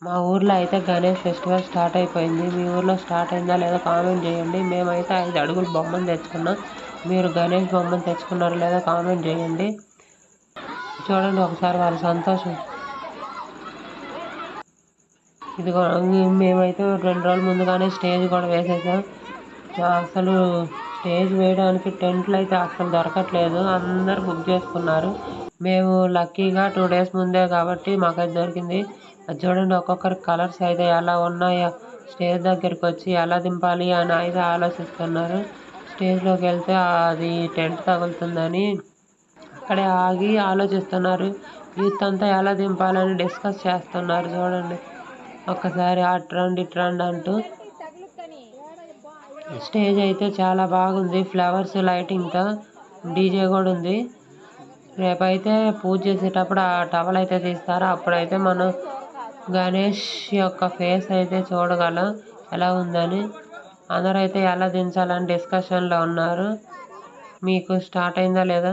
మా ఊర్లో అయితే గణేష్ ఫెస్టివల్ స్టార్ట్ అయిపోయింది. మీ ఊర్లో స్టార్ట్ అయిందా లేదా కామెంట్ చేయండి. మేమైతే 5 అడుగుల బొమ్మను తెచ్చుకున్నాం. మీరు గణేష్ బొమ్మను తెచ్చుకున్నారో లేదో కామెంట్ చేయండి. చూడండి ఒకసారి వాళ్ళ సంతోషం. ఇదిగో మేమైతే 2 రోజుల ముందుగానే స్టేజ్ కూడా వేసేసాం. అసలు స్టేజ్ వేయడానికి టెంట్లు అయితే అసలు దొరకట్లేదు. అందరు బుక్ చేసుకున్నారు. మేము లక్కీగా 2 డేస్ ముందే కాబట్టి మాకైతే దొరికింది. అది చూడండి ఒక్కొక్కరి కలర్స్ అయితే ఎలా ఉన్నాయో స్టేజ్ దగ్గరికి వచ్చి ఎలా దింపాలి అని అయితే ఆలోచిస్తున్నారు. స్టేజ్లోకి వెళ్తే అది టెంట్ తగులుతుందని అక్కడే ఆగి ఆలోచిస్తున్నారు. యూత్ అంతా ఎలా దింపాలని డిస్కస్ చేస్తున్నారు. చూడండి ఒక్కసారి అట్రండి ఇట్రండి అంటూ. స్టేజ్ అయితే చాలా బాగుంది. ఫ్లవర్స్ లైటింగ్తో డీజే కూడా ఉంది. రేపైతే పూజ చేసేటప్పుడు ఆ టవల్ అయితే తీస్తారో అప్పుడైతే మనం గణేష్ యొక్క ఫేస్ అయితే చూడగలం ఎలా ఉందని. అందరూ అయితే ఎలా దించాలని డిస్కషన్లో ఉన్నారు. మీకు స్టార్ట్ అయిందా లేదా?